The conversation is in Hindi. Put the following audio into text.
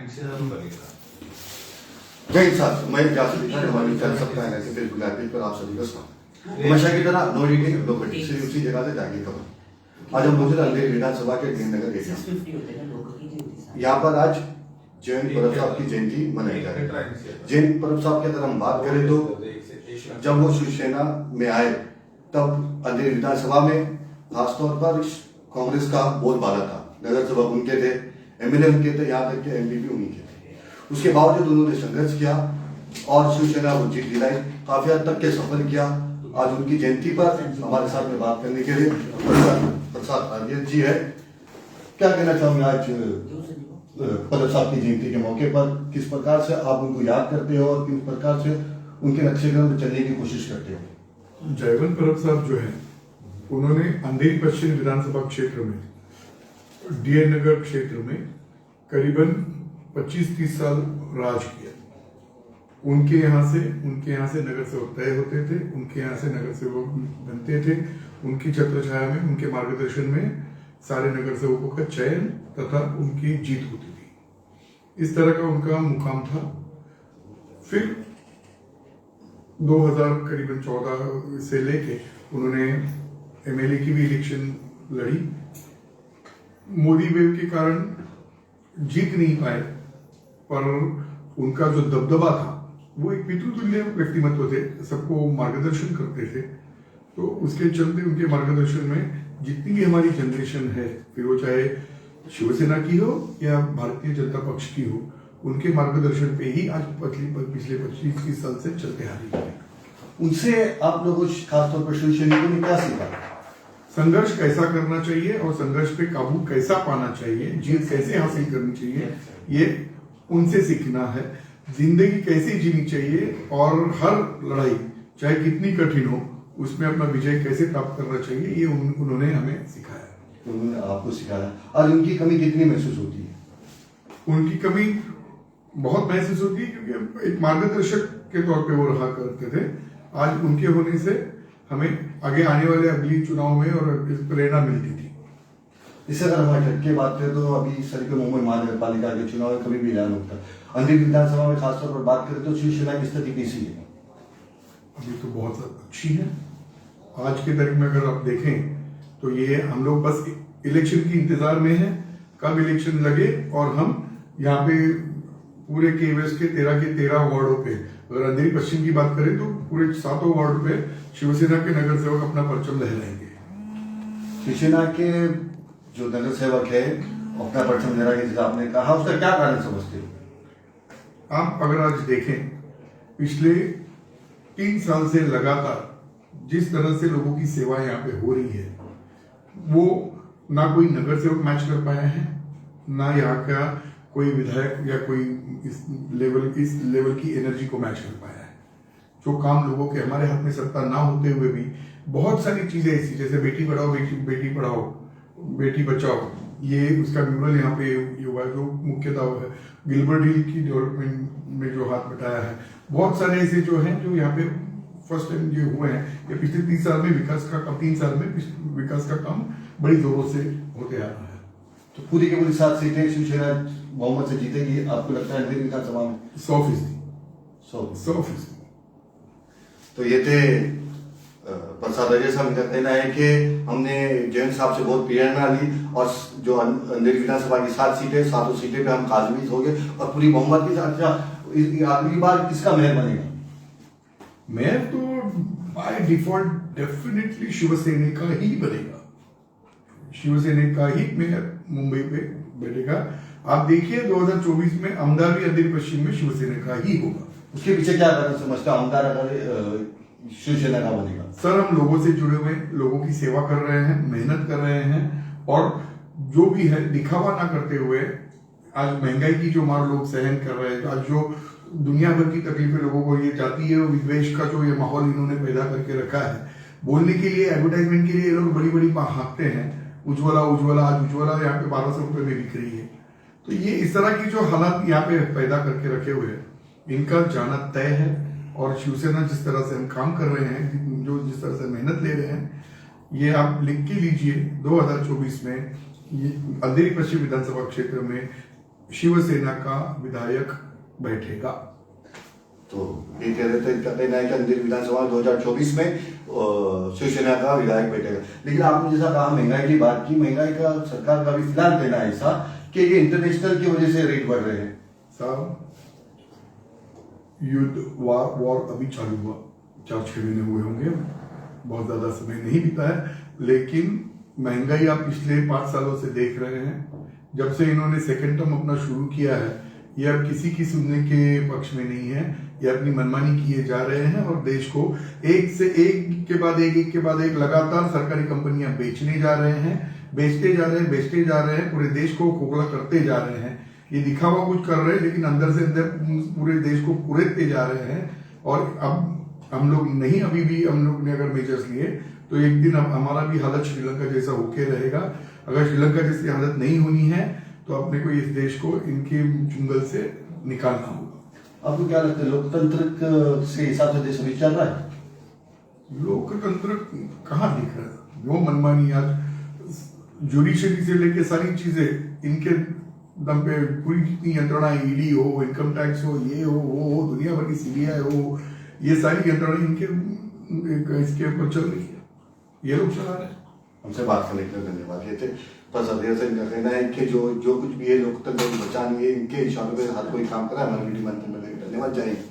जय साहब, मैं जासूद दिखा हमारी चल सकता है ऐसे फिर गुलाबी पर आप सभी का स्वागत। हमेशा की तरह नो रीडिंग नो कटिंग, सिर्फ उसी जगह से जाके खबर। आज हम मौजूद अंधेरी विधानसभा के दीननगर एरिया। यहाँ पर आज जैन परब साहब की जयंती मनाई जा रही है। जैन परब साहब की अगर हम बात करें तो जब वो शिवसेना में आए तब अंधेरी विधानसभा में खासतौर पर कांग्रेस का बोलबाला था। नगर सेवक उनके थे, एमएलए उनके थे, यहाँ तक के एमपी उन्हीं के थे। उसके बावजूद उन्होंने संघर्ष किया और शिवसेना को जीत दिलाई, काफी हद तक के सफल किया। आज उनकी जयंती पर हमारे साथ में बात करने के लिए प्रसाद आर्यन जी है। क्या कहना चाहूंगे आज परब साहब की जयंती के मौके पर, किस प्रकार से आप उनको याद करते हो और किस प्रकार से उनके नक्शे कदम में चलने की कोशिश करते हो? जयवंत परब साहब जो है, उन्होंने अंधेरी पश्चिम विधानसभा क्षेत्र में डीएन नगर क्षेत्र में करीबन 25-30 साल राज किया। उनके यहाँ से नगर सेवक तय होते थे, उनके यहाँ से नगर सेवक बनते थे। उनकी छत्र छाया में, उनके मार्गदर्शन में सारे नगर सेवकों का चयन तथा उनकी जीत होती थी। इस तरह का उनका मुकाम था। फिर 2000 करीबन 14 से लेके उन्होंने एमएलए की भी इलेक्शन लड़ी। मोदी वेव के कारण जीत नहीं पाए, पर उनका जो दबदबा था वो एक पितृतुल्य व्यक्तिमत्व थे, सबको मार्गदर्शन करते थे। तो उसके चलते उनके मार्गदर्शन में जितनी भी हमारी जनरेशन है, फिर वो चाहे शिवसेना की हो या भारतीय जनता पक्ष की हो, उनके मार्गदर्शन पे ही आज पिछले 25-30 साल से चलते आ रही है। उनसे आप लोगों खासतौर पर शिवसैनिकों ने क्या सीखा? संघर्ष कैसा करना चाहिए और संघर्ष पे काबू कैसा पाना चाहिए, जीत कैसे हासिल करनी चाहिए, ये उनसे सीखना है। जिंदगी कैसे जीनी चाहिए और हर लड़ाई चाहे कितनी कठिन हो उसमें अपना विजय कैसे प्राप्त करना चाहिए, ये उन्होंने हमें सिखाया। उन्होंने आपको सिखाया। और उनकी कमी कितनी महसूस होती है? उनकी कमी बहुत महसूस होती है, क्योंकि एक मार्गदर्शक के तौर पे वो रहा करते थे। आज उनके होने से हमें आगे आने वाले अगली चुनाव में और प्रेरणा मिलती थी। इससे अगर हमारे की बात करें तो अभी सर के मुंबई महानगर पालिका के चुनाव में कभी भी ऐलान होता है। अंधेरी विधानसभा में खासतौर पर बात करें तो शिवसेना की स्थिति कैसी है? अभी तो बहुत अच्छी है। आज के तारीख में अगर आप देखें तो ये हम लोग बस इलेक्शन की इंतजार में हैं, कब इलेक्शन लगे और हम यहाँ पे पूरे केवेस के 13 वार्डों पे, अगर अंधेरी पश्चिम की बात करें तो पूरे 7 वार्ड पे शिवसेना के नगर सेवक अपना परचम लहराएंगे। शिवसेना के जो नगर सेवक है अपना परचम लहराएंगे, जैसा आपने कहा, उसका क्या कारण समझते हो? आप अगर आज देखें पिछले 3 साल से लगातार जिस तरह से लोगों की सेवा यहाँ पे हो रही है, वो ना कोई नगर सेवक मैच कर पाया है, ना यहाँ का कोई विधायक या कोई इस लेवल की एनर्जी को मैच कर पाया है। जो काम लोगों के, हमारे हाथ में सत्ता ना होते हुए भी बहुत सारी चीजें ऐसी, जैसे बेटी पढ़ाओ बेटी पढ़ाओ बेटी बचाओ, ये उसका म्यूरल यहाँ पे हुआ है, जो मुख्यतः है गिलबर्ट हिल की डेवलपमेंट में जो हाथ बटाया है। बहुत सारे ऐसे जो हैं जो यहाँ पे फर्स्ट टाइम जो हुए हैं, ये पिछले 3 साल में विकास का 3 साल में विकास का काम बड़ी जोरों से होते आ रहा है। तो पूरी की पूरी 7 सीटें शिवसेना बहुमत से जीतेगी, आपको लगता है अंधेरी विधानसभा में? 100%। तो ये थे प्रसाद अजय साहब का कहना है कि हमने जैन साहब से बहुत प्रेरणा ली और जो अंधेरी विधानसभा की 7 सीटें, 7 सीटें पे हम काजबीज हो गए और पूरी बहुमत की साथ। अगली बार किसका मेयर बनेगा? मेयर तो बाय डिफॉल्ट डेफिनेटली शिवसेना का ही बनेगा। शिवसेना का ही मेयर मुंबई पे बैठेगा। आप देखिए 2024 में आमदार भी अंधेरी पश्चिम में शिवसेना का ही होगा। उसके पीछे क्या कारण समझता आमदार अगर शिवसेना का बनेगा? सर, हम लोगों से जुड़े हुए, लोगों की सेवा कर रहे हैं, मेहनत कर रहे हैं और जो भी है दिखावा ना करते हुए, आज महंगाई की जो मार लोग सहन कर रहे हैं, आज जो दुनिया भर की तकलीफें लोगों को, ये जातीय विद्वेष का जो ये माहौल इन्होंने पैदा करके रखा है, बोलने के लिए, एडवर्टाइजमेंट के लिए लोग बड़ी बड़ी हाँकते हैं, उज्ज्वला आज उज्ज्वला यहाँ पे 1200 रुपए में बिक रही है। तो ये इस तरह की जो हालात यहाँ पे पैदा करके रखे हुए हैं, इनका जाना तय है। और शिवसेना जिस तरह से हम काम कर रहे हैं, जो जिस तरह से मेहनत ले रहे हैं, ये आप लिख के लीजिए 2024 में अंधेरी पश्चिम विधानसभा क्षेत्र में शिवसेना का विधायक बैठेगा। तो ये कह रहे थे कहना है कि अंधेरी विधानसभा 2024 में शिवसेना का विधायक बैठेगा। लेकिन आपने जैसा कहा महंगाई की बात की, महंगाई का सरकार का भी फिलहाल कहना है ऐसा कि ये इंटरनेशनल की वजह से रेट बढ़ रहे हैं। साहब युद्ध वॉर अभी चालू हुआ, 4-6 महीने हुए होंगे, बहुत ज्यादा समय नहीं बीता है, लेकिन महंगाई आप पिछले 5 सालों से देख रहे हैं। जब से इन्होंने सेकेंड टर्म अपना शुरू किया है, ये अब किसी की सुनने के पक्ष में नहीं है, ये अपनी मनमानी किए जा रहे हैं और देश को एक से एक के बाद एक लगातार सरकारी कंपनियां बेचने जा रहे हैं, बेचते जा रहे हैं, पूरे देश को खोखला करते जा रहे हैं। ये दिखावा कुछ कर रहे हैं, लेकिन अंदर से अंदर पूरे देश को कुरेदते जा रहे हैं। और अब हम लोग नहीं, अभी भी हम लोग ने अगर मेजर्स लिए तो एक दिन अब हमारा भी हालत श्रीलंका जैसा होके रहेगा। अगर श्रीलंका जैसी हालत नहीं होनी है तो अपने को इस देश को इनके चुंगल से निकालना होगा। आपको क्या लगता है लोकतंत्र से हिसाब से देश अभी चल रहा है? लोकतंत्र कहाँ दिख रहा है? वो मनमानी, आज जुडिशरी से लेके सारी चीजें इनके दम पे, पूरी जितनी यंत्रणा, ईडी हो, इनकम टैक्स हो, ये हो, दुनिया भर की सीबीआई हो, ये सारी यंत्रणा इनके इसके ऊपर चल रही है, ये लोग चला रहे हैं। हमसे बात करने के लिए धन्यवाद। ये थे प्रसाद से इनका कहना है कि जो कुछ भी है लोकतंत्र को बचाने इनके इशारों पर हर कोई काम करा है। हमारे वीडियो माध्यम में धन्यवाद। जय हिंद।